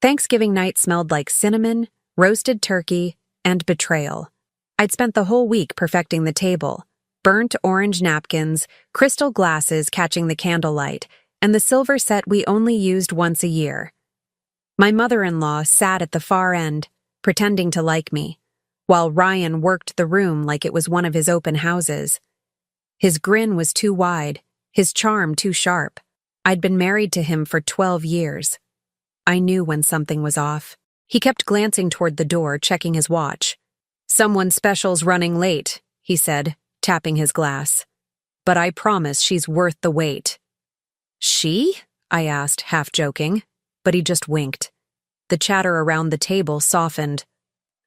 Thanksgiving night smelled like cinnamon, roasted turkey, and betrayal. I'd spent the whole week perfecting the table, burnt orange napkins, crystal glasses catching the candlelight, and the silver set we only used once a year. My mother-in-law sat at the far end, pretending to like me, while Ryan worked the room like it was one of his open houses. His grin was too wide, his charm too sharp. I'd been married to him for 12 years. I knew when something was off. He kept glancing toward the door, checking his watch. "Someone special's running late," he said, tapping his glass. "But I promise she's worth the wait." "She?" I asked, half joking, but he just winked. The chatter around the table softened.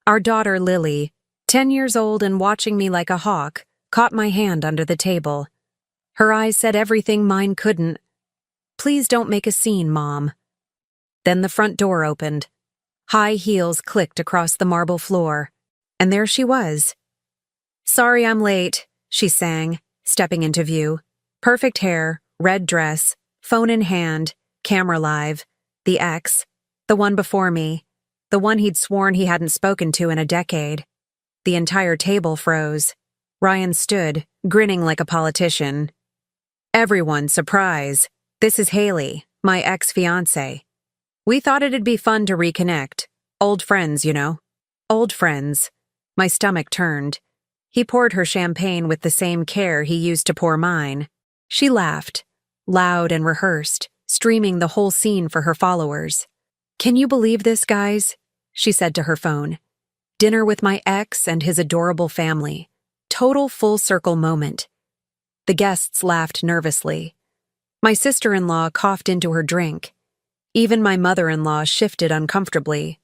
Our daughter Lily, 10 years old and watching me like a hawk, caught my hand under the table. Her eyes said everything mine couldn't. "Please don't make a scene, Mom." Then the front door opened. High heels clicked across the marble floor, and there she was. "Sorry I'm late," she sang, stepping into view. Perfect hair, red dress, phone in hand, camera live. The ex, the one before me, the one he'd sworn he hadn't spoken to in a decade. The entire table froze. Ryan stood, grinning like a politician. "Everyone, surprise. This is Haley, my ex-fiancé. We thought it'd be fun to reconnect. Old friends, you know." Old friends. My stomach turned. He poured her champagne with the same care he used to pour mine. She laughed, loud and rehearsed, streaming the whole scene for her followers. "Can you believe this, guys?" she said to her phone. "Dinner with my ex and his adorable family. Total full-circle moment." The guests laughed nervously. My sister-in-law coughed into her drink. Even my mother-in-law shifted uncomfortably.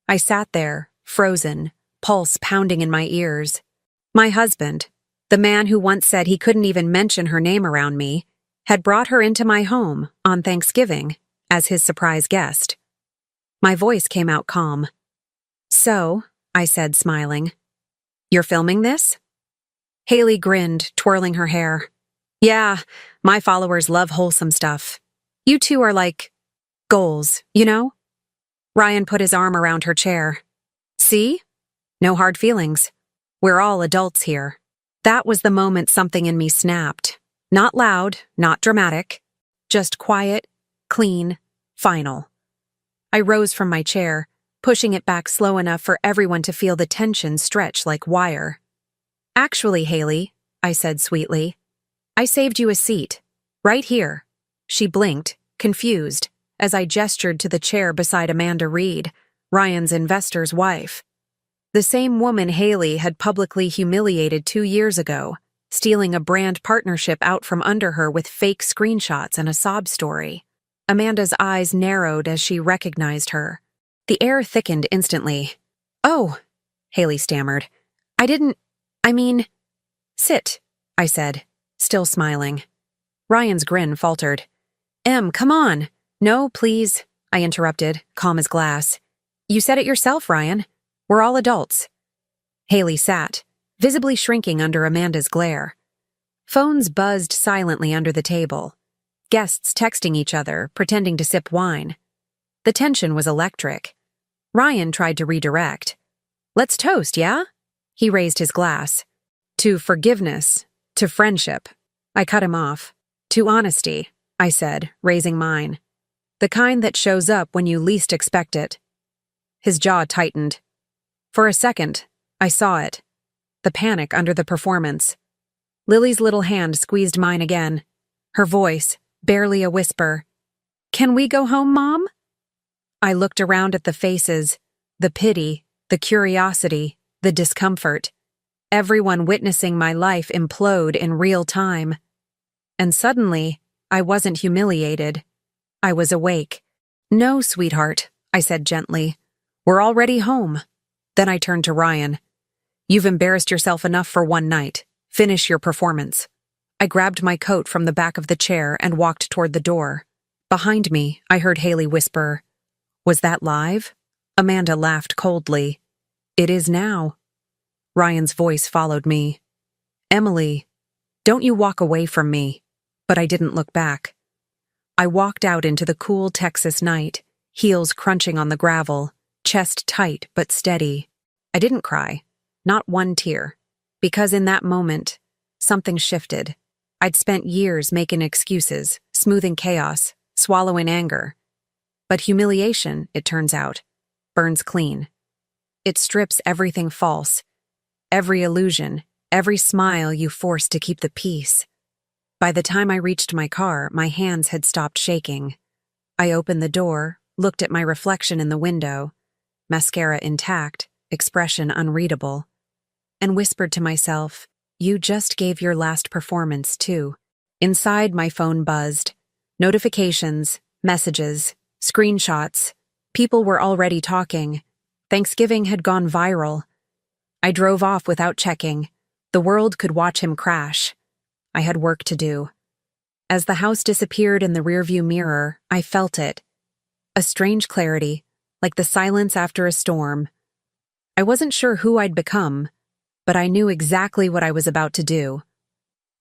I sat there, frozen, pulse pounding in my ears. My husband, the man who once said he couldn't even mention her name around me, had brought her into my home on Thanksgiving as his surprise guest. My voice came out calm. "So," I said, smiling, "you're filming this?" Haley grinned, twirling her hair. "Yeah, my followers love wholesome stuff. You two are like goals, you know?" Ryan put his arm around her chair. "See? No hard feelings. We're all adults here." That was the moment something in me snapped. Not loud, not dramatic. Just quiet, clean, final. I rose from my chair, pushing it back slow enough for everyone to feel the tension stretch like wire. "Actually, Haley," I said sweetly, "I saved you a seat. Right here." She blinked, confused, as I gestured to the chair beside Amanda Reed, Ryan's investor's wife. The same woman Haley had publicly humiliated 2 years ago, stealing a brand partnership out from under her with fake screenshots and a sob story. Amanda's eyes narrowed as she recognized her. The air thickened instantly. "Oh," Haley stammered. I mean, sit," I said, still smiling. Ryan's grin faltered. Come on." "No, please," I interrupted, calm as glass. "You said it yourself, Ryan. We're all adults." Haley sat, visibly shrinking under Amanda's glare. Phones buzzed silently under the table. Guests texting each other, pretending to sip wine. The tension was electric. Ryan tried to redirect. "Let's toast, yeah?" He raised his glass. "To forgiveness, to friendship." I cut him off. "To honesty," I said, raising mine. "The kind that shows up when you least expect it." His jaw tightened. For a second, I saw it. The panic under the performance. Lily's little hand squeezed mine again. Her voice, barely a whisper. "Can we go home, Mom?" I looked around at the faces, the pity, the curiosity, the discomfort. Everyone witnessing my life implode in real time. And suddenly, I wasn't humiliated. I was awake. "No, sweetheart," I said gently. "We're already home." Then I turned to Ryan. "You've embarrassed yourself enough for one night. Finish your performance." I grabbed my coat from the back of the chair and walked toward the door. Behind me, I heard Haley whisper, "Was that live?" Amanda laughed coldly. "It is now." Ryan's voice followed me. "Emily, don't you walk away from me." But I didn't look back. I walked out into the cool Texas night, heels crunching on the gravel, chest tight but steady. I didn't cry, not one tear, because in that moment, something shifted. I'd spent years making excuses, smoothing chaos, swallowing anger. But humiliation, it turns out, burns clean. It strips everything false, every illusion, every smile you forced to keep the peace. By the time I reached my car, my hands had stopped shaking. I opened the door, looked at my reflection in the window, mascara intact, expression unreadable, and whispered to myself, "You just gave your last performance, too." Inside, my phone buzzed. Notifications, messages, screenshots. People were already talking. Thanksgiving had gone viral. I drove off without checking. The world could watch him crash. I had work to do. As the house disappeared in the rearview mirror, I felt it. A strange clarity, like the silence after a storm. I wasn't sure who I'd become, but I knew exactly what I was about to do.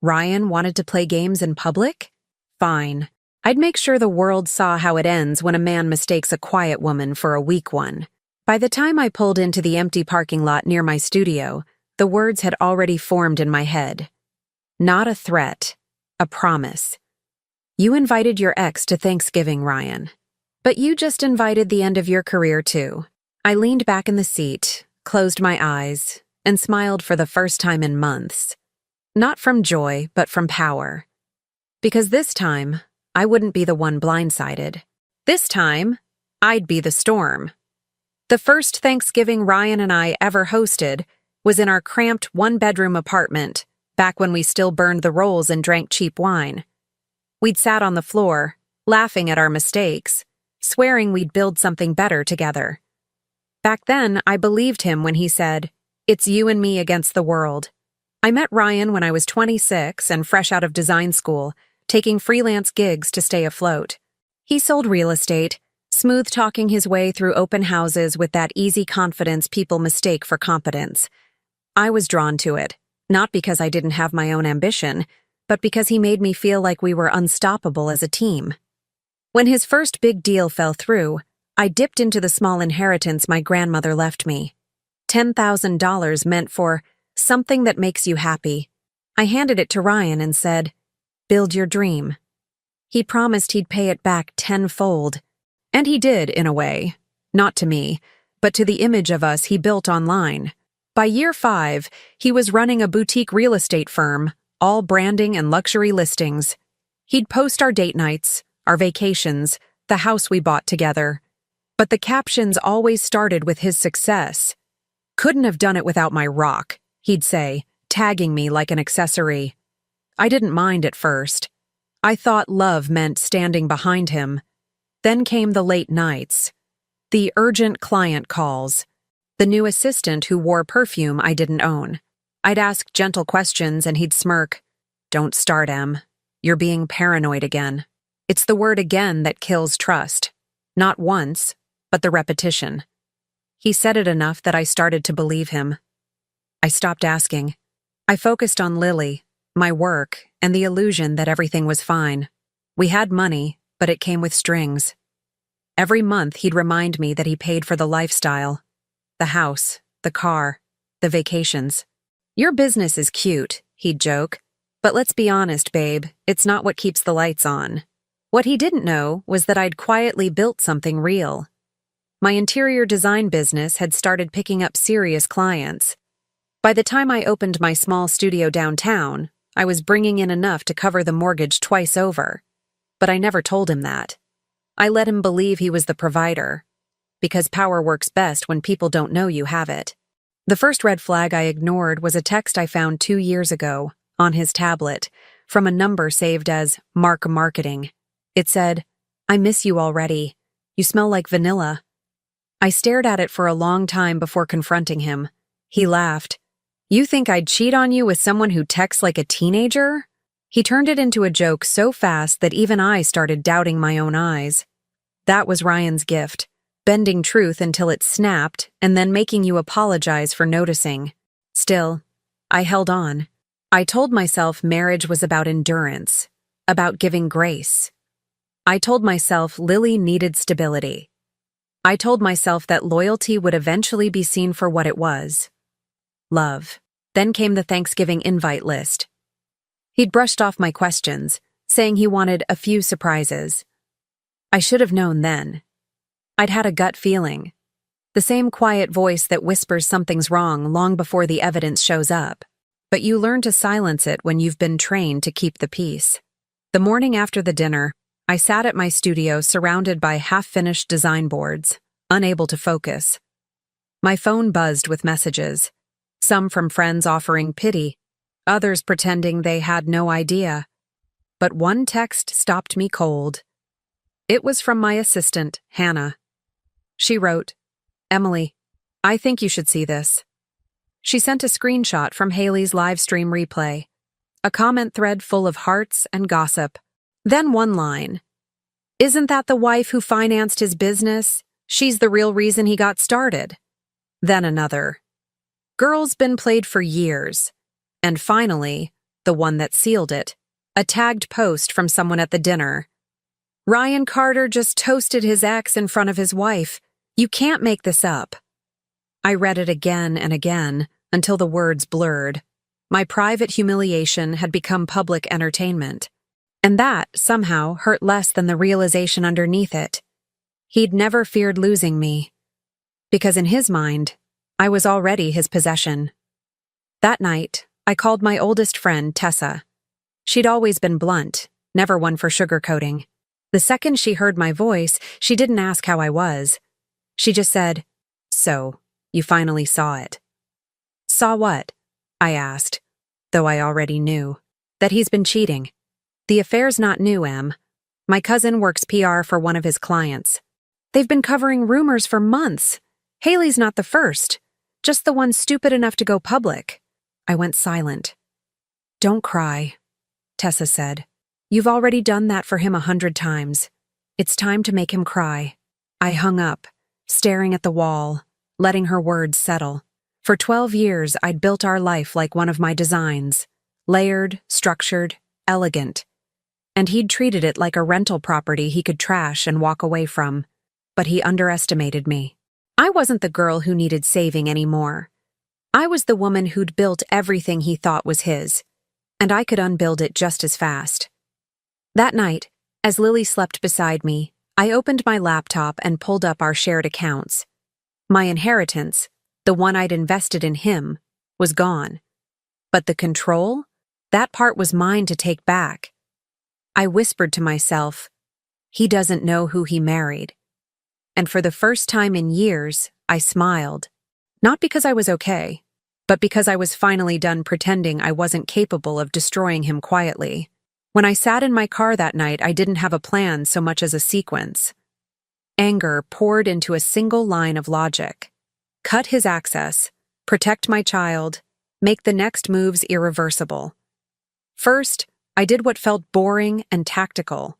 Ryan wanted to play games in public? Fine. I'd make sure the world saw how it ends when a man mistakes a quiet woman for a weak one. By the time I pulled into the empty parking lot near my studio, the words had already formed in my head. Not a threat, a promise. You invited your ex to Thanksgiving, Ryan. But you just invited the end of your career, too. I leaned back in the seat, closed my eyes, and smiled for the first time in months. Not from joy, but from power. Because this time, I wouldn't be the one blindsided. This time, I'd be the storm. The first Thanksgiving Ryan and I ever hosted was in our cramped one-bedroom apartment, back when we still burned the rolls and drank cheap wine. We'd sat on the floor, laughing at our mistakes, swearing we'd build something better together. Back then, I believed him when he said, "It's you and me against the world." I met Ryan when I was 26 and fresh out of design school, taking freelance gigs to stay afloat. He sold real estate, smooth-talking his way through open houses with that easy confidence people mistake for competence. I was drawn to it, not because I didn't have my own ambition, but because he made me feel like we were unstoppable as a team. When his first big deal fell through, I dipped into the small inheritance my grandmother left me. $10,000 meant for something that makes you happy. I handed it to Ryan and said, "Build your dream." He promised he'd pay it back tenfold. And he did, in a way. Not to me, but to the image of us he built online. By year 5, he was running a boutique real estate firm, all branding and luxury listings. He'd post our date nights, our vacations, the house we bought together. But the captions always started with his success. "Couldn't have done it without my rock," he'd say, tagging me like an accessory. I didn't mind at first. I thought love meant standing behind him. Then came the late nights. The urgent client calls. The new assistant who wore perfume I didn't own. I'd ask gentle questions and he'd smirk. "Don't start, Em. You're being paranoid again." It's the word again that kills trust. Not once, but the repetition. He said it enough that I started to believe him. I stopped asking. I focused on Lily, my work, and the illusion that everything was fine. We had money, but it came with strings. Every month he'd remind me that he paid for the lifestyle. The house, the car, the vacations. "Your business is cute," he'd joke. "But let's be honest, babe, it's not what keeps the lights on." What he didn't know was that I'd quietly built something real. My interior design business had started picking up serious clients. By the time I opened my small studio downtown, I was bringing in enough to cover the mortgage twice over. But I never told him that. I let him believe he was the provider. Because power works best when people don't know you have it. The first red flag I ignored was a text I found 2 years ago, on his tablet, from a number saved as Mark Marketing. It said, "I miss you already. You smell like vanilla." I stared at it for a long time before confronting him. He laughed. "You think I'd cheat on you with someone who texts like a teenager?" He turned it into a joke so fast that even I started doubting my own eyes. That was Ryan's gift, bending truth until it snapped and then making you apologize for noticing. Still, I held on. I told myself marriage was about endurance, about giving grace. I told myself Lily needed stability. I told myself that loyalty would eventually be seen for what it was. Love. Then came the Thanksgiving invite list. He'd brushed off my questions, saying he wanted a few surprises. I should have known then. I'd had a gut feeling. The same quiet voice that whispers something's wrong long before the evidence shows up. But you learn to silence it when you've been trained to keep the peace. The morning after the dinner, I sat at my studio surrounded by half-finished design boards, unable to focus. My phone buzzed with messages, some from friends offering pity, others pretending they had no idea. But one text stopped me cold. It was from my assistant, Hannah. She wrote, "Emily, I think you should see this." She sent a screenshot from Haley's live stream replay, a comment thread full of hearts and gossip. Then one line, "Isn't that the wife who financed his business? She's the real reason he got started." Then another, "Girl's been played for years." And finally, the one that sealed it, a tagged post from someone at the dinner. "Ryan Carter just toasted his ex in front of his wife. You can't make this up." I read it again and again until the words blurred. My private humiliation had become public entertainment. And that, somehow, hurt less than the realization underneath it. He'd never feared losing me. Because in his mind, I was already his possession. That night, I called my oldest friend, Tessa. She'd always been blunt, never one for sugarcoating. The second she heard my voice, she didn't ask how I was. She just said, "So, you finally saw it." "Saw what?" I asked, though I already knew. "That he's been cheating. The affair's not new, Em. My cousin works PR for one of his clients. They've been covering rumors for months. Haley's not the first, just the one stupid enough to go public." I went silent. "Don't cry," Tessa said. "You've already done that for him 100 times. It's time to make him cry." I hung up, staring at the wall, letting her words settle. For 12 years, I'd built our life like one of my designs, layered, structured, elegant. And he'd treated it like a rental property he could trash and walk away from. But he underestimated me. I wasn't the girl who needed saving anymore. I was the woman who'd built everything he thought was his, and I could unbuild it just as fast. That night, as Lily slept beside me, I opened my laptop and pulled up our shared accounts. My inheritance, the one I'd invested in him, was gone. But the control? That part was mine to take back. I whispered to myself, "He doesn't know who he married." And for the first time in years, I smiled. Not because I was okay, but because I was finally done pretending I wasn't capable of destroying him quietly. When I sat in my car that night, I didn't have a plan so much as a sequence. Anger poured into a single line of logic. Cut his access, protect my child, make the next moves irreversible. First, I did what felt boring and tactical.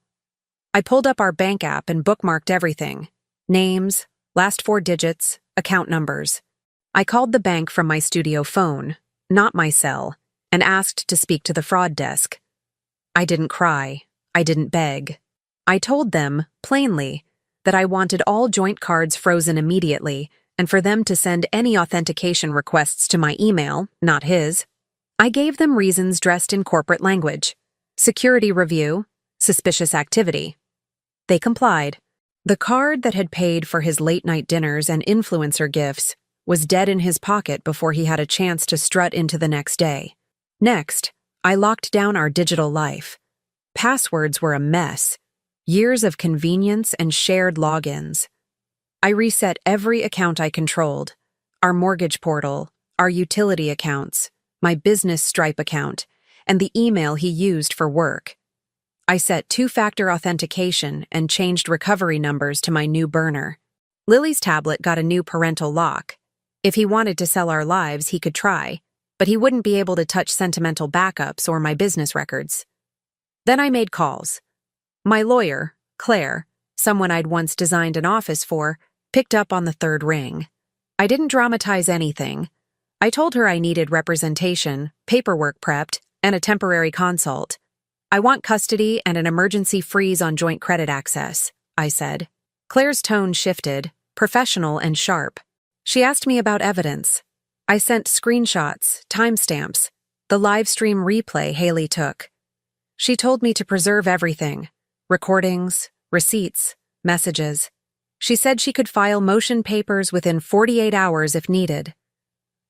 I pulled up our bank app and bookmarked everything. Names, last 4 digits, account numbers. I called the bank from my studio phone, not my cell, and asked to speak to the fraud desk. I didn't cry. I didn't beg. I told them, plainly, that I wanted all joint cards frozen immediately and for them to send any authentication requests to my email, not his. I gave them reasons dressed in corporate language. Security review, suspicious activity. They complied. The card that had paid for his late-night dinners and influencer gifts was dead in his pocket before he had a chance to strut into the next day. Next, I locked down our digital life. Passwords were a mess. Years of convenience and shared logins. I reset every account I controlled. Our mortgage portal, our utility accounts, my business Stripe account, and the email he used for work. I set 2-factor authentication and changed recovery numbers to my new burner. Lily's tablet got a new parental lock. If he wanted to sell our lives, he could try, but he wouldn't be able to touch sentimental backups or my business records. Then I made calls. My lawyer, Claire, someone I'd once designed an office for, picked up on the third ring. I didn't dramatize anything. I told her I needed representation, paperwork prepped, and a temporary consult. I want custody and an emergency freeze on joint credit access, I said. Claire's tone shifted, professional and sharp. She asked me about evidence. I sent screenshots, timestamps, the live stream replay Haley took. She told me to preserve everything: recordings, receipts, messages. She said she could file motion papers within 48 hours if needed.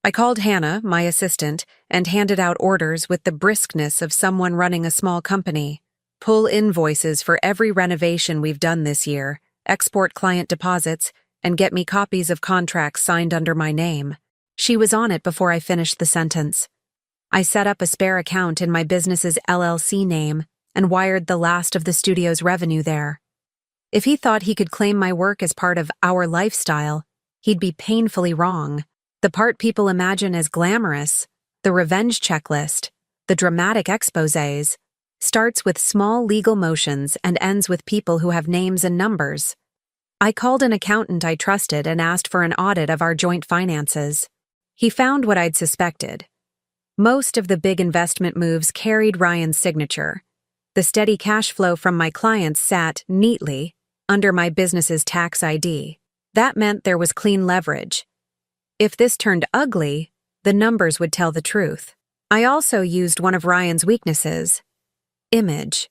I called Hannah, my assistant, and handed out orders with the briskness of someone running a small company. Pull invoices for every renovation we've done this year, export client deposits, and get me copies of contracts signed under my name. She was on it before I finished the sentence. I set up a spare account in my business's LLC name and wired the last of the studio's revenue there. If he thought he could claim my work as part of our lifestyle, he'd be painfully wrong. The part people imagine as glamorous, the revenge checklist, the dramatic exposés, starts with small legal motions and ends with people who have names and numbers. I called an accountant I trusted and asked for an audit of our joint finances. He found what I'd suspected. Most of the big investment moves carried Ryan's signature. The steady cash flow from my clients sat neatly under my business's tax ID. That meant there was clean leverage. If this turned ugly, the numbers would tell the truth. I also used one of Ryan's weaknesses: image.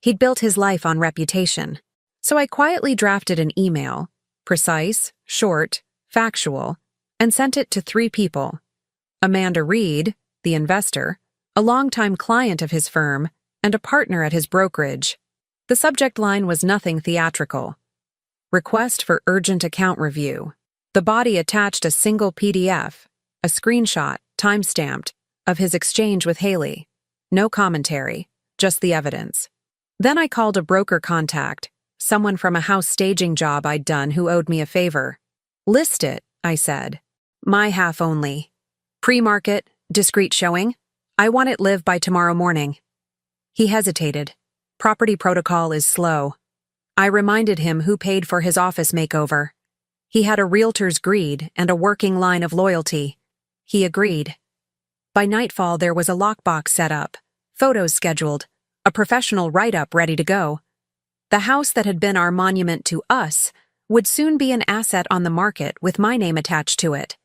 He'd built his life on reputation. So I quietly drafted an email, precise, short, factual, and sent it to 3 people: Amanda Reed, the investor, a longtime client of his firm, and a partner at his brokerage. The subject line was nothing theatrical: request for urgent account review. The body attached a single PDF, a screenshot, time-stamped, of his exchange with Haley. No commentary, just the evidence. Then I called a broker contact, someone from a house staging job I'd done who owed me a favor. List it, I said. My half only. Pre-market, discreet showing. I want it live by tomorrow morning. He hesitated. Property protocol is slow. I reminded him who paid for his office makeover. He had a realtor's greed and a working line of loyalty. He agreed. By nightfall, there was a lockbox set up, photos scheduled, a professional write-up ready to go. The house that had been our monument to us would soon be an asset on the market with my name attached to it.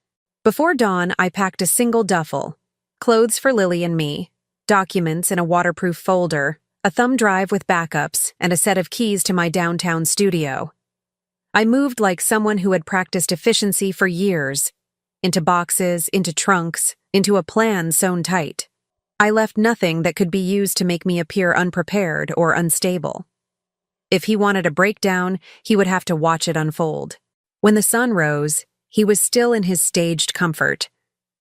Before dawn, I packed a single duffel: clothes for Lily and me, documents in a waterproof folder, a thumb drive with backups, and a set of keys to my downtown studio. I moved like someone who had practiced efficiency for years, into boxes, into trunks, into a plan sewn tight. I left nothing that could be used to make me appear unprepared or unstable. If he wanted a breakdown, he would have to watch it unfold. When the sun rose, he was still in his staged comfort,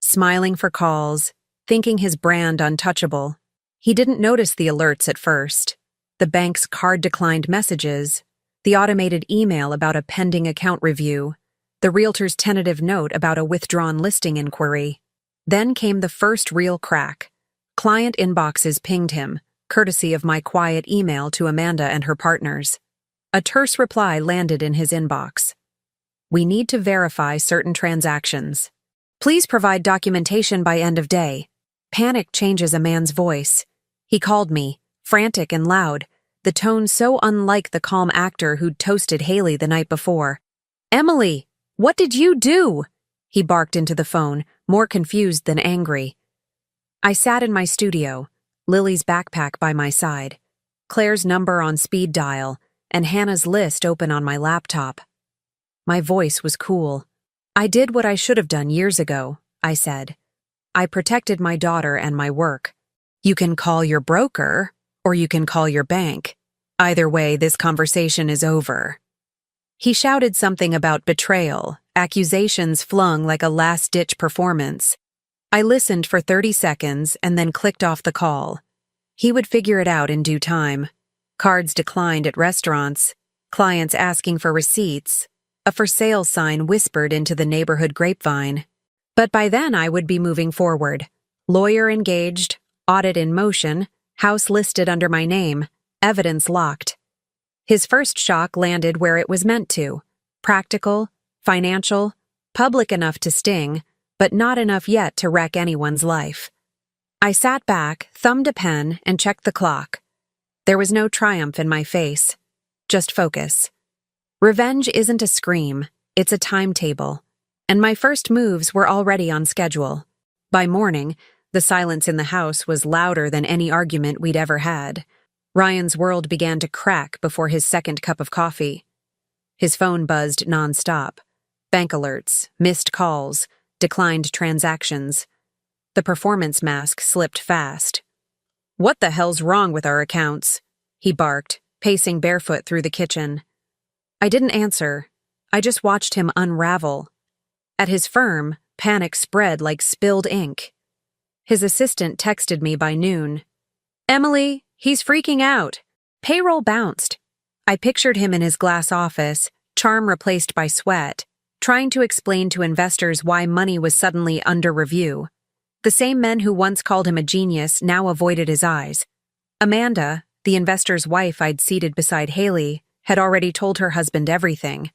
smiling for calls, thinking his brand untouchable. He didn't notice the alerts at first: the bank's card-declined messages, the automated email about a pending account review, the realtor's tentative note about a withdrawn listing inquiry. Then came the first real crack. Client inboxes pinged him, courtesy of my quiet email to Amanda and her partners. A terse reply landed in his inbox: we need to verify certain transactions. Please provide documentation by end of day. Panic changes a man's voice. He called me, frantic and loud, the tone so unlike the calm actor who'd toasted Haley the night before. Emily, what did you do? He barked into the phone, more confused than angry. I sat in my studio, Lily's backpack by my side, Claire's number on speed dial, and Hannah's list open on my laptop. My voice was cool. I did what I should have done years ago, I said. I protected my daughter and my work. You can call your broker, or you can call your bank. Either way, this conversation is over. He shouted something about betrayal, accusations flung like a last-ditch performance. I listened for 30 seconds and then clicked off the call. He would figure it out in due time. Cards declined at restaurants, clients asking for receipts, a for sale sign whispered into the neighborhood grapevine. But by then I would be moving forward. Lawyer engaged, audit in motion, house listed under my name, evidence locked. His first shock landed where it was meant to: practical, financial, public enough to sting, but not enough yet to wreck anyone's life. I sat back, thumbed a pen, and checked the clock. There was no triumph in my face, just focus. Revenge isn't a scream, It's a timetable. And my first moves were already on schedule. By morning, the silence in the house was louder than any argument we'd ever had. Ryan's world began to crack before his second cup of coffee. His phone buzzed nonstop. Bank alerts, missed calls, declined transactions. The performance mask slipped fast. "What the hell's wrong with our accounts?" he barked, pacing barefoot through the kitchen. I didn't answer. I just watched him unravel. At his firm, panic spread like spilled ink. His assistant texted me by noon. "Emily, he's freaking out." Payroll bounced. I pictured him in his glass office, charm replaced by sweat, trying to explain to investors why money was suddenly under review. The same men who once called him a genius now avoided his eyes. Amanda, the investor's wife I'd seated beside Haley, had already told her husband everything.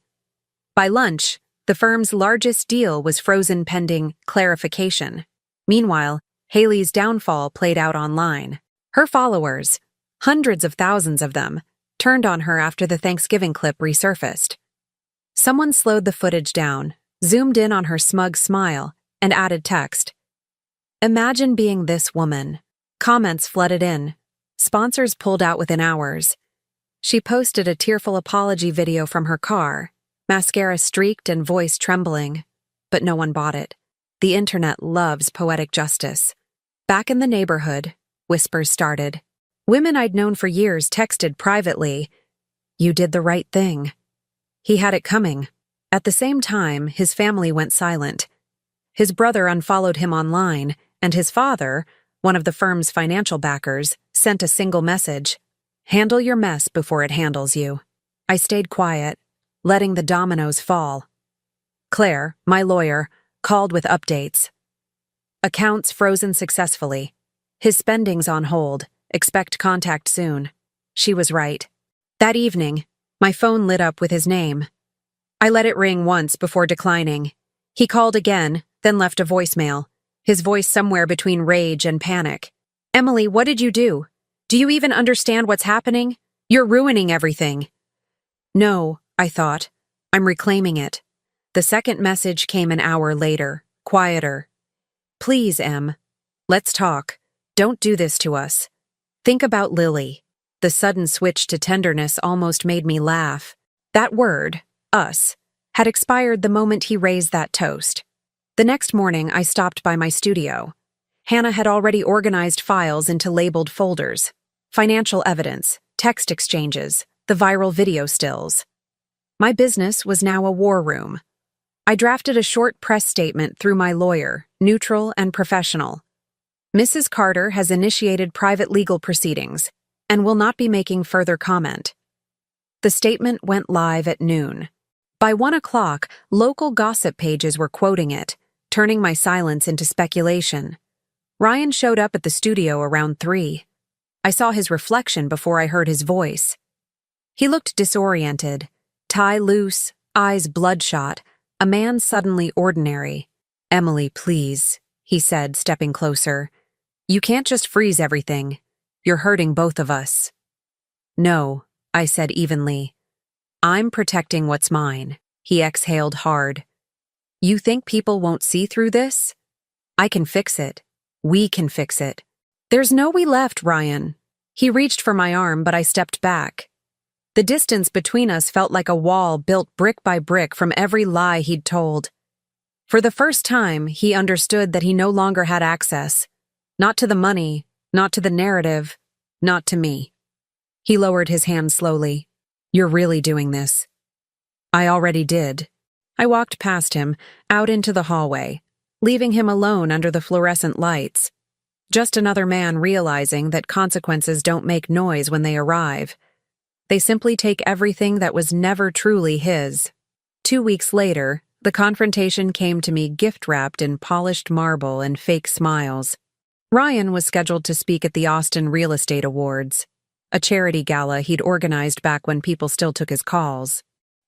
By lunch, the firm's largest deal was frozen pending clarification. Meanwhile, Haley's downfall played out online. Her followers, hundreds of thousands of them, turned on her after the Thanksgiving clip resurfaced. Someone slowed the footage down, zoomed in on her smug smile, and added text. "Imagine being this woman." Comments flooded in. Sponsors pulled out within hours. She posted a tearful apology video from her car, mascara streaked and voice trembling. But no one bought it. The internet loves poetic justice. Back in the neighborhood, whispers started. Women I'd known for years texted privately, "You did the right thing." He had it coming. At the same time, his family went silent. His brother unfollowed him online, and his father, one of the firm's financial backers, sent a single message. "Handle your mess before it handles you." I stayed quiet, letting the dominoes fall. Claire, my lawyer, called with updates. Accounts frozen successfully. His spending's on hold. Expect contact soon. She was right. That evening, my phone lit up with his name. I let it ring once before declining. He called again, then left a voicemail, his voice somewhere between rage and panic. "Emily, what did you do? Do you even understand what's happening? You're ruining everything." "No," I thought. "I'm reclaiming it." The second message came an hour later, quieter. "Please, Em. Let's talk. Don't do this to us. Think about Lily." The sudden switch to tenderness almost made me laugh. That word, us, had expired the moment he raised that toast. The next morning, I stopped by my studio. Hannah had already organized files into labeled folders. Financial evidence, text exchanges, the viral video stills. My business was now a war room. I drafted a short press statement through my lawyer, neutral and professional. "Mrs. Carter has initiated private legal proceedings and will not be making further comment." The statement went live at noon. By 1 o'clock, local gossip pages were quoting it, turning my silence into speculation. Ryan showed up at the studio around 3. I saw his reflection before I heard his voice. He looked disoriented, tie loose, eyes bloodshot, a man suddenly ordinary. "Emily, please," he said, stepping closer. "You can't just freeze everything. You're hurting both of us." "No," I said evenly. "I'm protecting what's mine." He exhaled hard. "You think people won't see through this? I can fix it. We can fix it." "There's no we left, Ryan." He reached for my arm, but I stepped back. The distance between us felt like a wall built brick by brick from every lie he'd told. For the first time, he understood that he no longer had access. Not to the money, not to the narrative, not to me. He lowered his hand slowly. "You're really doing this." "I already did." I walked past him, out into the hallway, leaving him alone under the fluorescent lights. Just another man realizing that consequences don't make noise when they arrive. They simply take everything that was never truly his. 2 weeks later, the confrontation came to me gift-wrapped in polished marble and fake smiles. Ryan was scheduled to speak at the Austin Real Estate Awards, a charity gala he'd organized back when people still took his calls.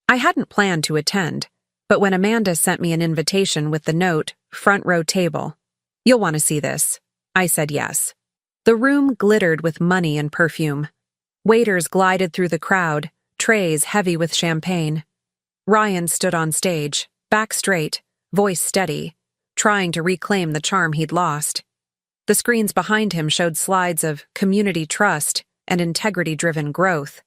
I hadn't planned to attend, but when Amanda sent me an invitation with the note, "Front row table. You'll want to see this," I said yes. The room glittered with money and perfume. Waiters glided through the crowd, trays heavy with champagne. Ryan stood on stage, back straight, voice steady, trying to reclaim the charm he'd lost. The screens behind him showed slides of community trust and integrity-driven growth,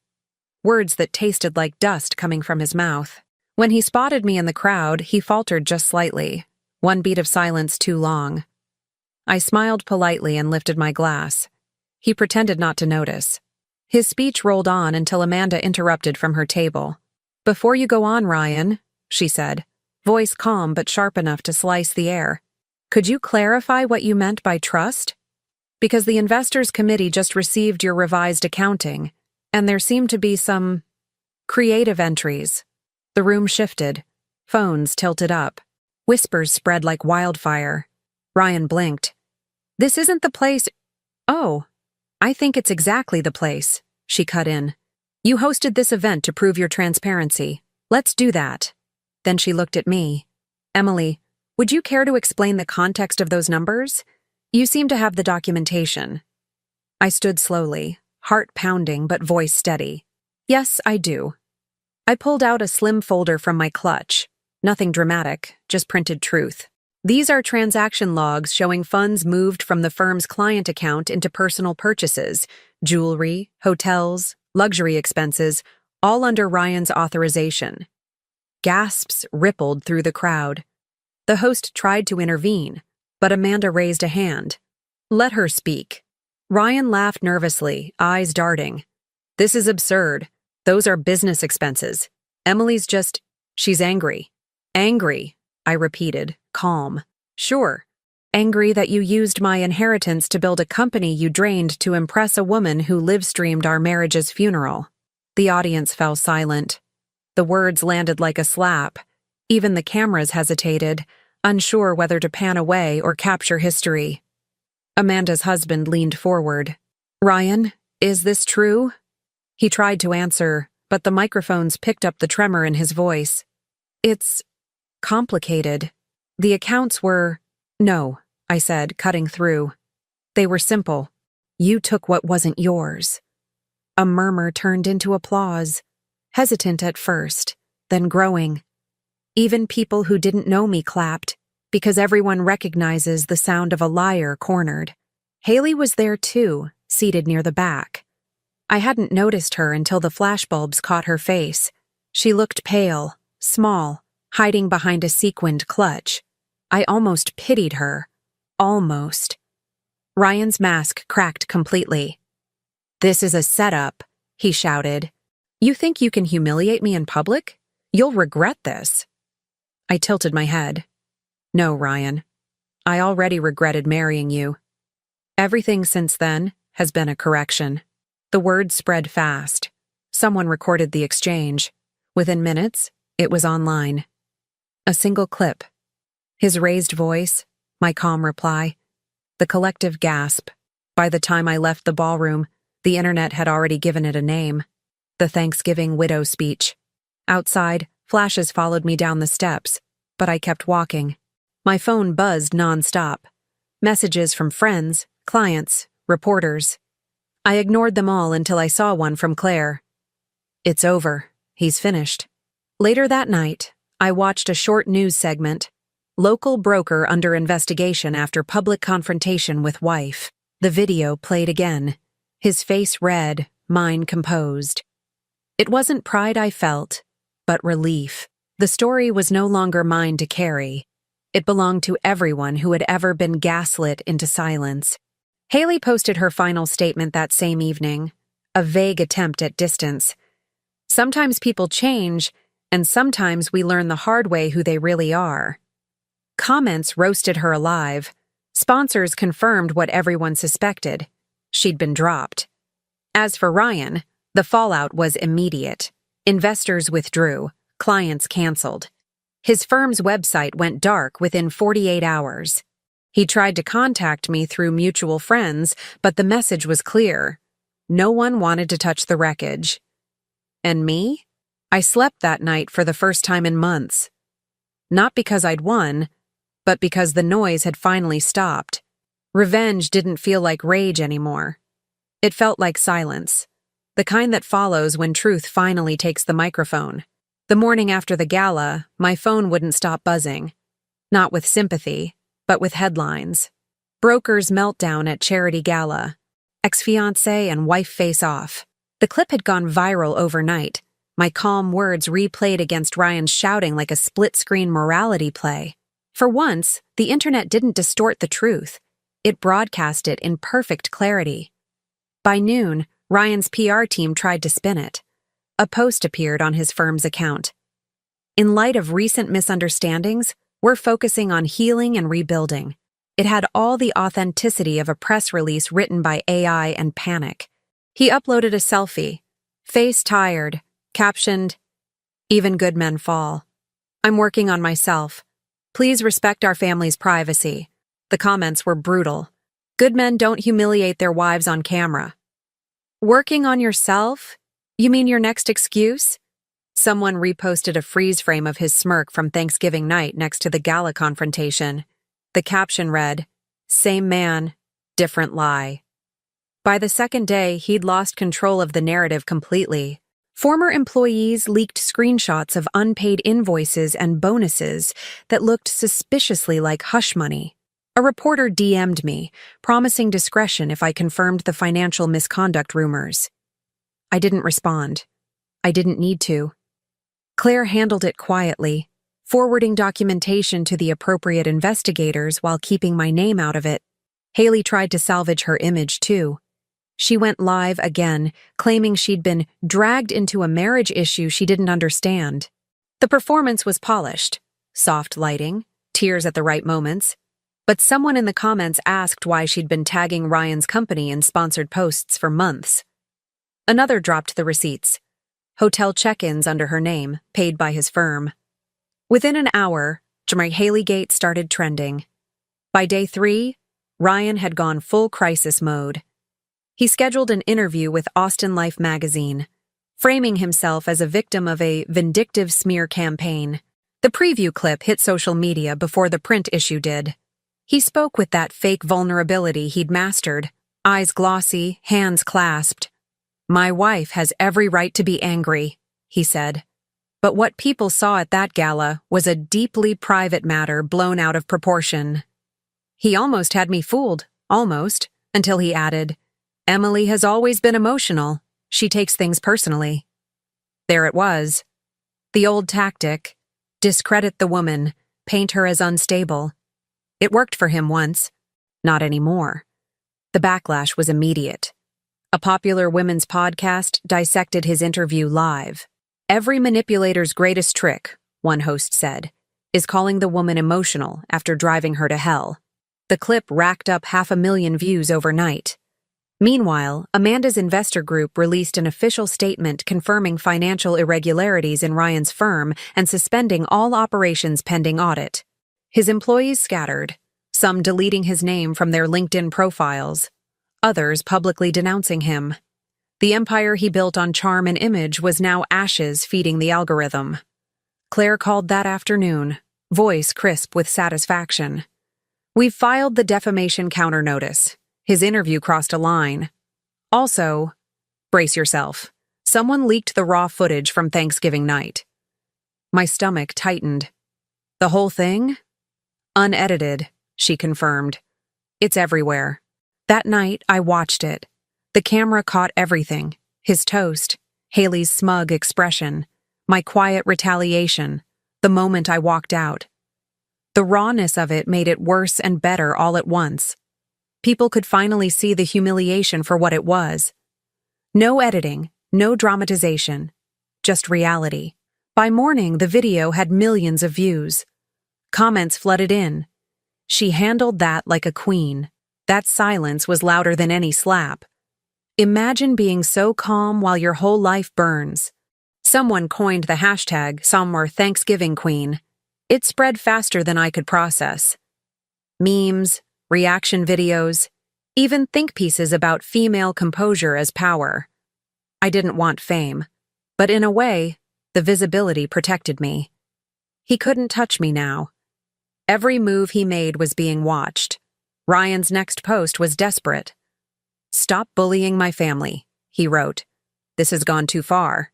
words that tasted like dust coming from his mouth. When he spotted me in the crowd, he faltered just slightly, one beat of silence too long. I smiled politely and lifted my glass. He pretended not to notice. His speech rolled on until Amanda interrupted from her table. "Before you go on, Ryan," she said, voice calm but sharp enough to slice the air, "could you clarify what you meant by trust? Because the Investors Committee just received your revised accounting, and there seemed to be some creative entries." The room shifted. Phones tilted up. Whispers spread like wildfire. Ryan blinked. "This isn't the place—" "Oh, I think it's exactly the place," she cut in. "You hosted this event to prove your transparency. Let's do that." Then she looked at me. "Emily, would you care to explain the context of those numbers? You seem to have the documentation." I stood slowly, heart pounding but voice steady. "Yes, I do." I pulled out a slim folder from my clutch. Nothing dramatic, just printed truth. "These are transaction logs showing funds moved from the firm's client account into personal purchases, jewelry, hotels, luxury expenses, all under Ryan's authorization." Gasps rippled through the crowd. The host tried to intervene, but Amanda raised a hand. "Let her speak." Ryan laughed nervously, eyes darting. "This is absurd. Those are business expenses. She's angry." "Angry," I repeated, calm. "Sure. Angry that you used my inheritance to build a company you drained to impress a woman who live-streamed our marriage's funeral." The audience fell silent. The words landed like a slap. Even the cameras hesitated, unsure whether to pan away or capture history. Amanda's husband leaned forward. "Ryan, is this true?" He tried to answer, but the microphones picked up the tremor in his voice. "It's complicated. The accounts were—" "No," I said, cutting through. "They were simple. You took what wasn't yours." A murmur turned into applause, hesitant at first, then growing. Even people who didn't know me clapped, because everyone recognizes the sound of a liar cornered. Haley was there too, seated near the back. I hadn't noticed her until the flashbulbs caught her face. She looked pale, small, hiding behind a sequined clutch. I almost pitied her. Almost. Ryan's mask cracked completely. "This is a setup," he shouted. "You think you can humiliate me in public? You'll regret this." I tilted my head. "No, Ryan. I already regretted marrying you. Everything since then has been a correction." The word spread fast. Someone recorded the exchange. Within minutes, it was online. A single clip. His raised voice, my calm reply. The collective gasp. By the time I left the ballroom, the internet had already given it a name. The Thanksgiving widow speech. Outside, flashes followed me down the steps, but I kept walking. My phone buzzed nonstop. Messages from friends, clients, reporters. I ignored them all until I saw one from Claire. "It's over. He's finished." Later that night, I watched a short news segment. "Local broker under investigation after public confrontation with wife." The video played again. His face red, mine composed. It wasn't pride I felt, but relief. The story was no longer mine to carry. It belonged to everyone who had ever been gaslit into silence. Haley posted her final statement that same evening, a vague attempt at distance. "Sometimes people change, and sometimes we learn the hard way who they really are." Comments roasted her alive. Sponsors confirmed what everyone suspected. She'd been dropped. As for Ryan, the fallout was immediate. Investors withdrew, clients canceled. His firm's website went dark within 48 hours. He tried to contact me through mutual friends, but the message was clear. No one wanted to touch the wreckage. And me? I slept that night for the first time in months. Not because I'd won, but because the noise had finally stopped. Revenge didn't feel like rage anymore. It felt like silence, the kind that follows when truth finally takes the microphone. The morning after the gala, my phone wouldn't stop buzzing. Not with sympathy, but with headlines. Broker's meltdown at charity gala. Ex-fiancé and wife face off. The clip had gone viral overnight. My calm words replayed against Ryan's shouting like a split-screen morality play. For once, the internet didn't distort the truth. It broadcast it in perfect clarity. By noon, Ryan's PR team tried to spin it. A post appeared on his firm's account. In light of recent misunderstandings, we're focusing on healing and rebuilding. It had all the authenticity of a press release written by AI and panic. He uploaded a selfie, face tired, captioned, "Even good men fall. I'm working on myself. Please respect our family's privacy." The comments were brutal. Good men don't humiliate their wives on camera. Working on yourself? You mean your next excuse? Someone reposted a freeze frame of his smirk from Thanksgiving night next to the gala confrontation. The caption read, "Same man, different lie." By the second day, he'd lost control of the narrative completely. Former employees leaked screenshots of unpaid invoices and bonuses that looked suspiciously like hush money. A reporter DM'd me, promising discretion if I confirmed the financial misconduct rumors. I didn't respond. I didn't need to. Claire handled it quietly, forwarding documentation to the appropriate investigators while keeping my name out of it. Haley tried to salvage her image, too. She went live again, claiming she'd been dragged into a marriage issue she didn't understand. The performance was polished, soft lighting, tears at the right moments, but someone in the comments asked why she'd been tagging Ryan's company in sponsored posts for months. Another dropped the receipts. Hotel check-ins under her name, paid by his firm. Within an hour, Haley-gate started trending. By day 3, Ryan had gone full crisis mode. He scheduled an interview with Austin Life magazine, framing himself as a victim of a vindictive smear campaign. The preview clip hit social media before the print issue did. He spoke with that fake vulnerability he'd mastered, eyes glossy, hands clasped. "My wife has every right to be angry," he said. But what people saw at that gala was a deeply private matter blown out of proportion. He almost had me fooled, almost, until he added, "Emily has always been emotional. She takes things personally." There it was. The old tactic: discredit the woman, paint her as unstable. It worked for him once. Not anymore. The backlash was immediate. A popular women's podcast dissected his interview live. "Every manipulator's greatest trick," one host said, "is calling the woman emotional after driving her to hell." The clip racked up 500,000 views overnight. Meanwhile, Amanda's investor group released an official statement confirming financial irregularities in Ryan's firm and suspending all operations pending audit. His employees scattered, some deleting his name from their LinkedIn profiles, others publicly denouncing him. The empire he built on charm and image was now ashes feeding the algorithm. Claire called that afternoon, voice crisp with satisfaction. "We've filed the defamation counter notice. His interview crossed a line. Also, brace yourself. Someone leaked the raw footage from Thanksgiving night." My stomach tightened. "The whole thing?" "Unedited," she confirmed. "It's everywhere." That night, I watched it. The camera caught everything: his toast, Haley's smug expression, my quiet retaliation, the moment I walked out. The rawness of it made it worse and better all at once. People could finally see the humiliation for what it was. No editing, no dramatization, just reality. By morning, the video had millions of views. Comments flooded in. "She handled that like a queen. That silence was louder than any slap. Imagine being so calm while your whole life burns." Someone coined the hashtag somewhere Thanksgiving Queen. It spread faster than I could process. Memes, reaction videos, even think pieces about female composure as power. I didn't want fame, but in a way, the visibility protected me. He couldn't touch me now. Every move he made was being watched. Ryan's next post was desperate. "Stop bullying my family," he wrote. "This has gone too far."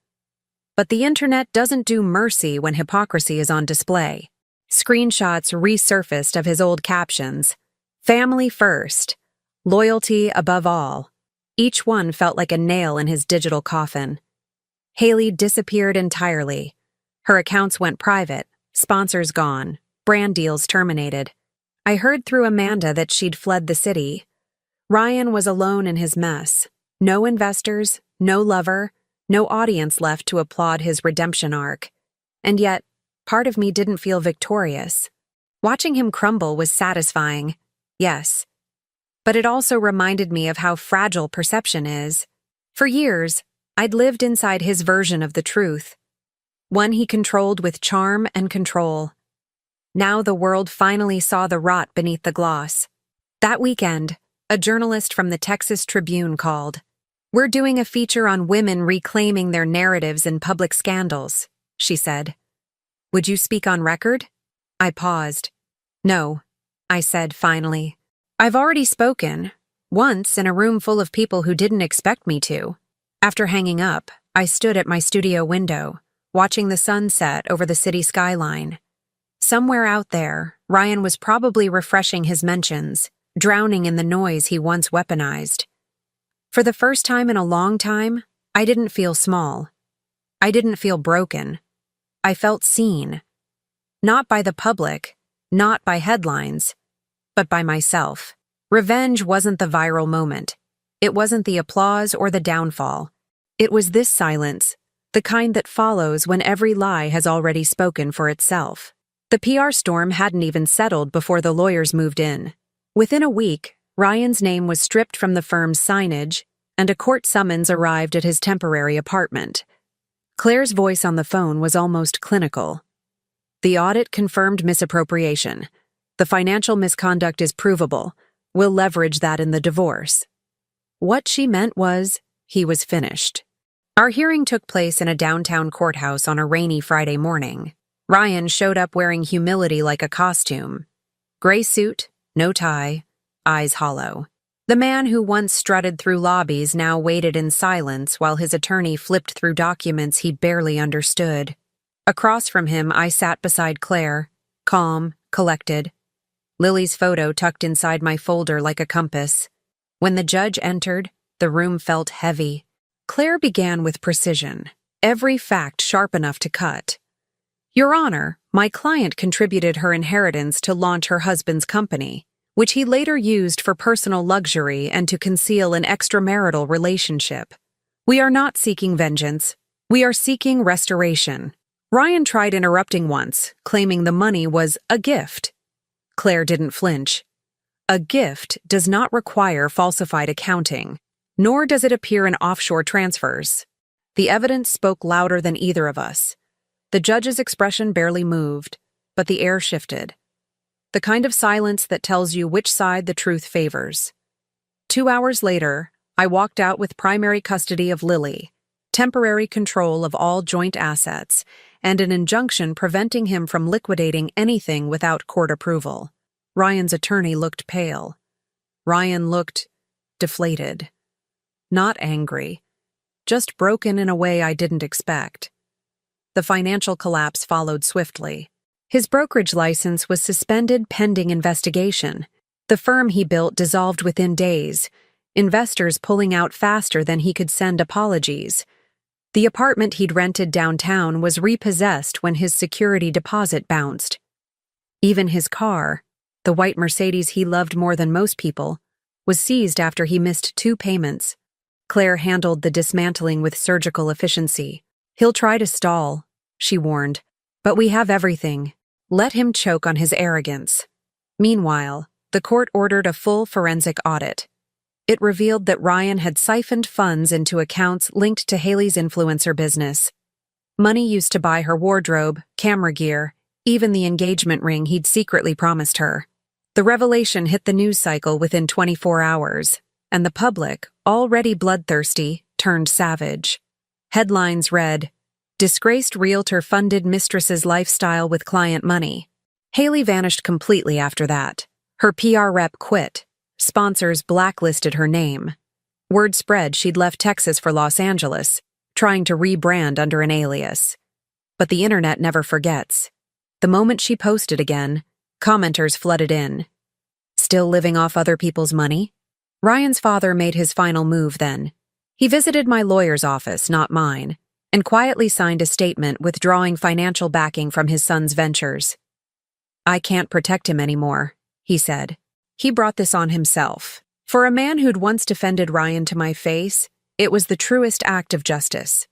But the internet doesn't do mercy when hypocrisy is on display. Screenshots resurfaced of his old captions. Family first. Loyalty above all. Each one felt like a nail in his digital coffin. Haley disappeared entirely. Her accounts went private, sponsors gone, brand deals terminated. I heard through Amanda that she'd fled the city. Ryan was alone in his mess. No investors, no lover, no audience left to applaud his redemption arc. And yet, part of me didn't feel victorious. Watching him crumble was satisfying, yes. But it also reminded me of how fragile perception is. For years, I'd lived inside his version of the truth. One he controlled with charm and control. Now the world finally saw the rot beneath the gloss. That weekend, a journalist from the Texas Tribune called. "We're doing a feature on women reclaiming their narratives in public scandals," she said. "Would you speak on record?" I paused. "No," I said finally. "I've already spoken, once in a room full of people who didn't expect me to." After hanging up, I stood at my studio window, watching the sun set over the city skyline. Somewhere out there, Ryan was probably refreshing his mentions, drowning in the noise he once weaponized. For the first time in a long time, I didn't feel small. I didn't feel broken. I felt seen. Not by the public, not by headlines, but by myself. Revenge wasn't the viral moment. It wasn't the applause or the downfall. It was this silence, the kind that follows when every lie has already spoken for itself. The PR storm hadn't even settled before the lawyers moved in. Within a week, Ryan's name was stripped from the firm's signage, and a court summons arrived at his temporary apartment. Claire's voice on the phone was almost clinical. "The audit confirmed misappropriation. The financial misconduct is provable. We'll leverage that in the divorce." What she meant was, he was finished. Our hearing took place in a downtown courthouse on a rainy Friday morning. Ryan showed up wearing humility like a costume. Gray suit, no tie, eyes hollow. The man who once strutted through lobbies now waited in silence while his attorney flipped through documents he barely understood. Across from him, I sat beside Claire, calm, collected. Lily's photo tucked inside my folder like a compass. When the judge entered, the room felt heavy. Claire began with precision, every fact sharp enough to cut. "Your Honor, my client contributed her inheritance to launch her husband's company, which he later used for personal luxury and to conceal an extramarital relationship. We are not seeking vengeance. We are seeking restoration." Ryan tried interrupting once, claiming the money was a gift. Claire didn't flinch. A gift does not require falsified accounting, nor does it appear in offshore transfers. The evidence spoke louder than either of us. The judge's expression barely moved, but the air shifted. The kind of silence that tells you which side the truth favors. 2 hours later, I walked out with primary custody of Lily, temporary control of all joint assets, and an injunction preventing him from liquidating anything without court approval. Ryan's attorney looked pale. Ryan looked deflated. Not angry, just broken in a way I didn't expect. The financial collapse followed swiftly. His brokerage license was suspended pending investigation. The firm he built dissolved within days, investors pulling out faster than he could send apologies. The apartment he'd rented downtown was repossessed when his security deposit bounced. Even his car, the white Mercedes he loved more than most people, was seized after he missed 2 payments. Claire handled the dismantling with surgical efficiency. "He'll try to stall," she warned, "but we have everything. Let him choke on his arrogance." Meanwhile, the court ordered a full forensic audit. It revealed that Ryan had siphoned funds into accounts linked to Haley's influencer business. Money used to buy her wardrobe, camera gear, even the engagement ring he'd secretly promised her. The revelation hit the news cycle within 24 hours, and the public, already bloodthirsty, turned savage. Headlines read, "Disgraced realtor funded mistress's lifestyle with client money." Haley vanished completely after that. Her PR rep quit. Sponsors blacklisted her name. Word spread she'd left Texas for Los Angeles, trying to rebrand under an alias. But the internet never forgets. The moment she posted again, commenters flooded in. Still living off other people's money? Ryan's father made his final move then. He visited my lawyer's office, not mine, and quietly signed a statement withdrawing financial backing from his son's ventures. "I can't protect him anymore," he said. He brought this on himself. For a man who'd once defended Ryan to my face, it was the truest act of justice.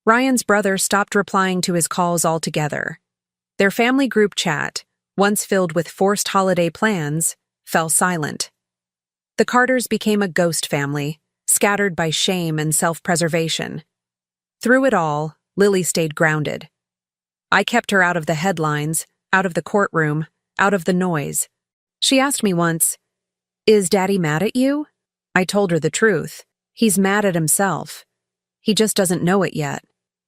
Ryan's brother stopped replying to his calls altogether. Their family group chat, once filled with forced holiday plans, fell silent. The Carters became a ghost family, scattered by shame and self-preservation. Through it all, Lily stayed grounded. I kept her out of the headlines, out of the courtroom, out of the noise. She asked me once, "Is Daddy mad at you?" I told her the truth. He's mad at himself. He just doesn't know it yet.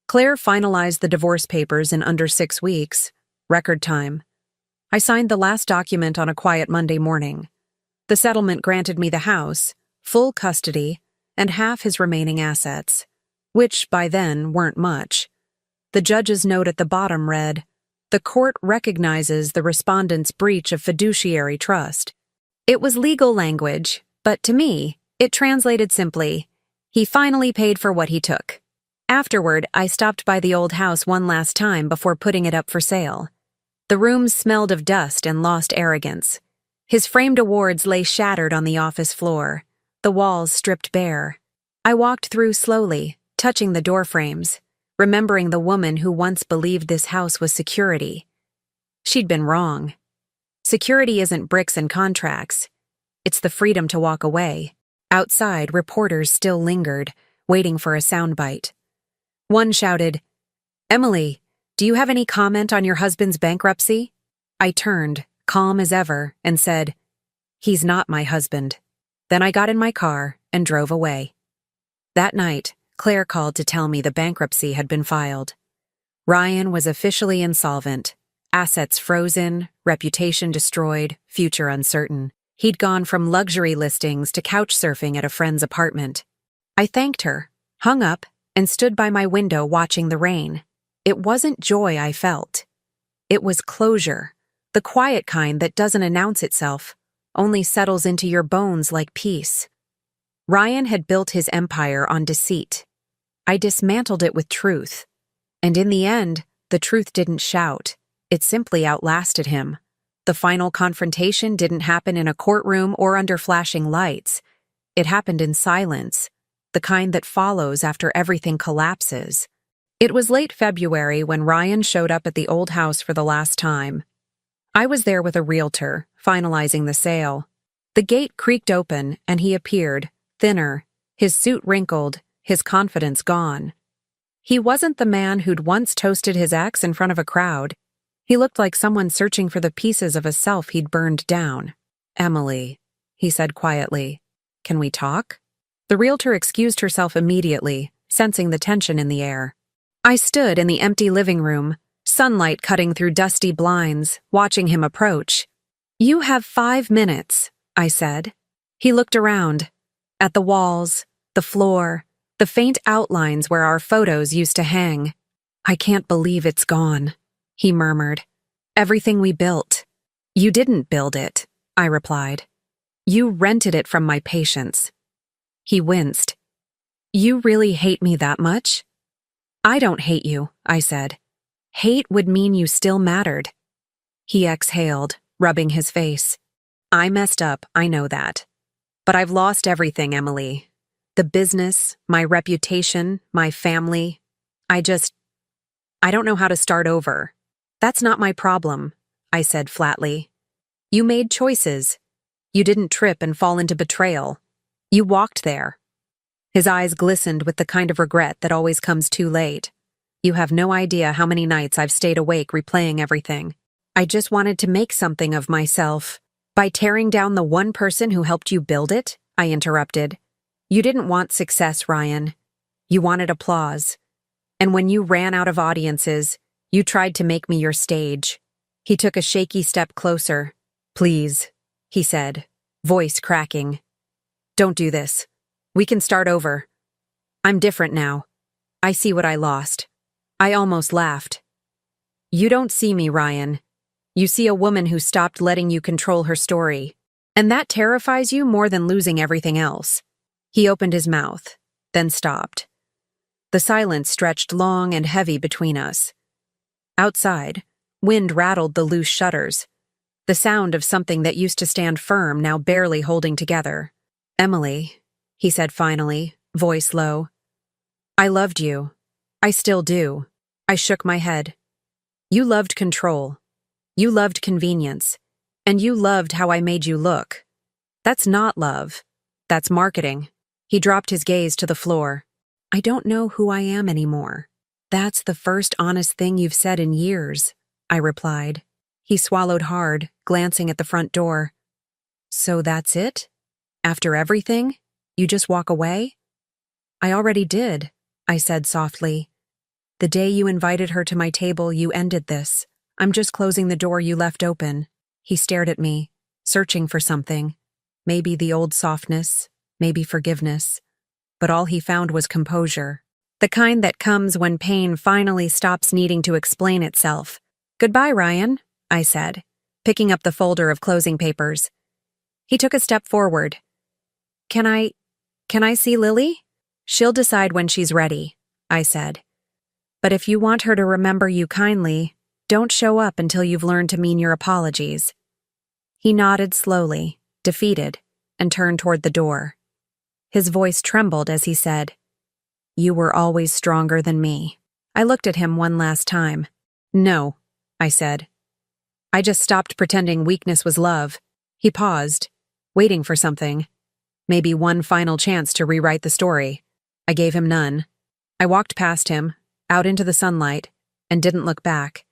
Claire finalized the divorce papers in under 6 weeks, record time. I signed the last document on a quiet Monday morning. The settlement granted me the house, full custody, and half his remaining assets, which by then weren't much. The judge's note at the bottom read, "The court recognizes the respondent's breach of fiduciary trust." It was legal language, but to me, it translated simply, he finally paid for what he took. Afterward, I stopped by the old house one last time before putting it up for sale. The rooms smelled of dust and lost arrogance. His framed awards lay shattered on the office floor, the walls stripped bare. I walked through slowly, touching the door frames, remembering the woman who once believed this house was security. She'd been wrong. Security isn't bricks and contracts. It's the freedom to walk away. Outside, reporters still lingered, waiting for a soundbite. One shouted, "Emily, do you have any comment on your husband's bankruptcy?" I turned, calm as ever, and said, "He's not my husband." Then I got in my car and drove away. That night, Claire called to tell me the bankruptcy had been filed. Ryan was officially insolvent, assets frozen, reputation destroyed, future uncertain. He'd gone from luxury listings to couch surfing at a friend's apartment. I thanked her, hung up, and stood by my window watching the rain. It wasn't joy I felt. It was closure, the quiet kind that doesn't announce itself, only settles into your bones like peace. Ryan had built his empire on deceit. I dismantled it with truth. And in the end, the truth didn't shout. It simply outlasted him. The final confrontation didn't happen in a courtroom or under flashing lights. It happened in silence, the kind that follows after everything collapses. It was late February when Ryan showed up at the old house for the last time. I was there with a realtor, finalizing the sale. The gate creaked open, and he appeared, thinner, his suit wrinkled, his confidence gone. He wasn't the man who'd once toasted his ex in front of a crowd. He looked like someone searching for the pieces of a self he'd burned down. "Emily," he said quietly, "can we talk?" The realtor excused herself immediately, sensing the tension in the air. I stood in the empty living room, sunlight cutting through dusty blinds, watching him approach. "You have 5 minutes," I said. He looked around, at the walls, the floor, the faint outlines where our photos used to hang. "I can't believe it's gone," he murmured. "Everything we built." "You didn't build it," I replied. "You rented it from my patients." He winced. "You really hate me that much?" "I don't hate you," I said. "Hate would mean you still mattered." He exhaled, rubbing his face. "I messed up, I know that. But I've lost everything, Emily. The business, my reputation, my family. I don't know how to start over." "That's not my problem," I said flatly. "You made choices. You didn't trip and fall into betrayal. You walked there." His eyes glistened with the kind of regret that always comes too late. "You have no idea how many nights I've stayed awake replaying everything. I just wanted to make something of myself. By tearing down the one person who helped you build it," I interrupted. "You didn't want success, Ryan. You wanted applause. And when you ran out of audiences, you tried to make me your stage." He took a shaky step closer. "Please," he said, voice cracking. "Don't do this. We can start over. I'm different now. I see what I lost. I almost laughed. You don't see me, Ryan. You see a woman who stopped letting you control her story. And that terrifies you more than losing everything else. He opened his mouth, then stopped. The silence stretched long and heavy between us. Outside, wind rattled the loose shutters, the sound of something that used to stand firm now barely holding together. Emily, he said finally, voice low. I loved you. I still do. I shook my head. You loved control. You loved convenience. And you loved how I made you look. That's not love. That's marketing. He dropped his gaze to the floor. I don't know who I am anymore. That's the first honest thing you've said in years, I replied. He swallowed hard, glancing at the front door. So that's it? After everything? You just walk away? I already did, I said softly. The day you invited her to my table, you ended this. I'm just closing the door you left open. He stared at me, searching for something. Maybe the old softness, maybe forgiveness. But all he found was composure. The kind that comes when pain finally stops needing to explain itself. Goodbye, Ryan, I said, picking up the folder of closing papers. He took a step forward. Can I see Lily? She'll decide when she's ready, I said. But if you want her to remember you kindly, don't show up until you've learned to mean your apologies. He nodded slowly, defeated, and turned toward the door. His voice trembled as he said, You were always stronger than me. I looked at him one last time. No, I said. I just stopped pretending weakness was love. He paused, waiting for something. Maybe one final chance to rewrite the story. I gave him none. I walked past him, out into the sunlight, and didn't look back.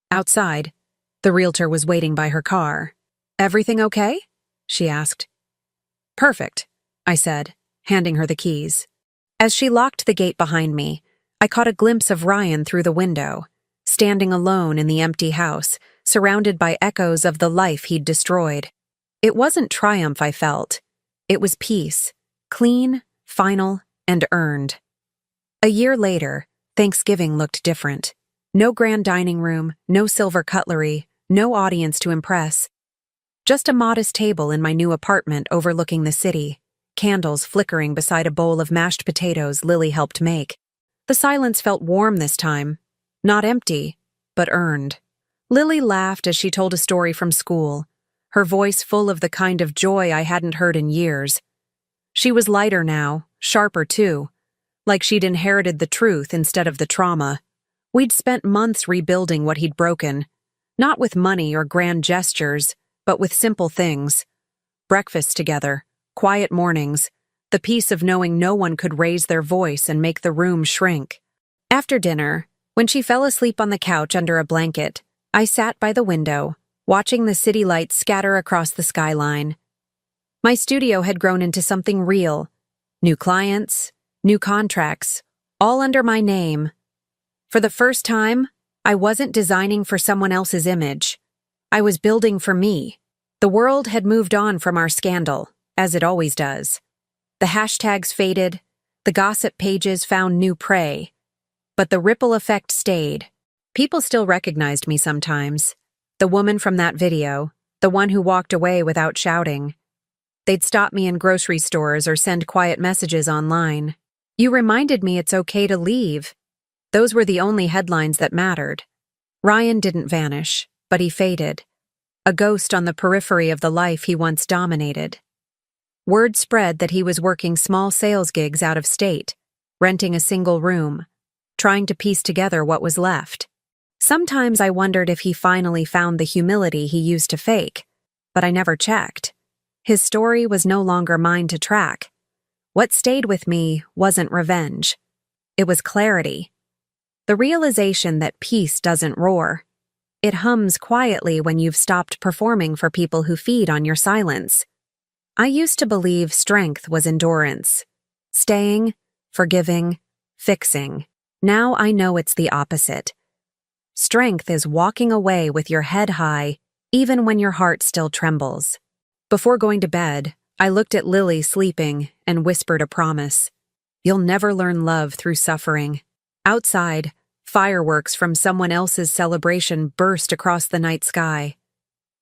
Outside, the realtor was waiting by her car. Everything okay? She asked. Perfect, I said, handing her the keys. As she locked the gate behind me, I caught a glimpse of Ryan through the window, standing alone in the empty house, surrounded by echoes of the life he'd destroyed. It wasn't triumph I felt. It was peace, clean, final, and earned. A year later, Thanksgiving looked different. No grand dining room, no silver cutlery, no audience to impress. Just a modest table in my new apartment overlooking the city, candles flickering beside a bowl of mashed potatoes Lily helped make. The silence felt warm this time, not empty, but earned. Lily laughed as she told a story from school, her voice full of the kind of joy I hadn't heard in years. She was lighter now, sharper too, like she'd inherited the truth instead of the trauma. We'd spent months rebuilding what he'd broken, not with money or grand gestures, but with simple things. Breakfast together, quiet mornings, the peace of knowing no one could raise their voice and make the room shrink. After dinner, when she fell asleep on the couch under a blanket, I sat by the window, watching the city lights scatter across the skyline. My studio had grown into something real. New clients, new contracts, all under my name. For the first time, I wasn't designing for someone else's image. I was building for me. The world had moved on from our scandal, as it always does. The hashtags faded, the gossip pages found new prey. But the ripple effect stayed. People still recognized me sometimes. The woman from that video, the one who walked away without shouting. They'd stop me in grocery stores or send quiet messages online. You reminded me it's okay to leave. Those were the only headlines that mattered. Ryan didn't vanish, but he faded. A ghost on the periphery of the life he once dominated. Word spread that he was working small sales gigs out of state, renting a single room, trying to piece together what was left. Sometimes I wondered if he finally found the humility he used to fake, but I never checked. His story was no longer mine to track. What stayed with me wasn't revenge. It was clarity. The realization that peace doesn't roar. It hums quietly when you've stopped performing for people who feed on your silence. I used to believe strength was endurance. Staying, forgiving, fixing. Now I know it's the opposite. Strength is walking away with your head high, even when your heart still trembles. Before going to bed, I looked at Lily sleeping and whispered a promise. You'll never learn love through suffering. Outside, fireworks from someone else's celebration burst across the night sky.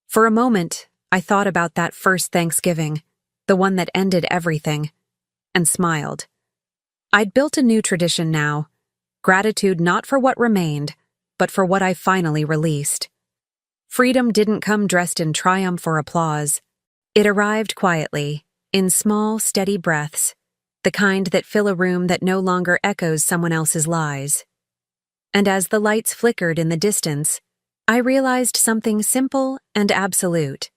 For a moment, I thought about that first Thanksgiving, the one that ended everything, and smiled. I'd built a new tradition now, gratitude not for what remained, but for what I finally released. Freedom didn't come dressed in triumph or applause. It arrived quietly, in small, steady breaths, the kind that fill a room that no longer echoes someone else's lies. And as the lights flickered in the distance, I realized something simple and absolute.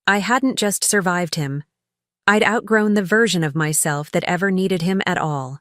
I hadn't just survived him. I'd outgrown the version of myself that ever needed him at all.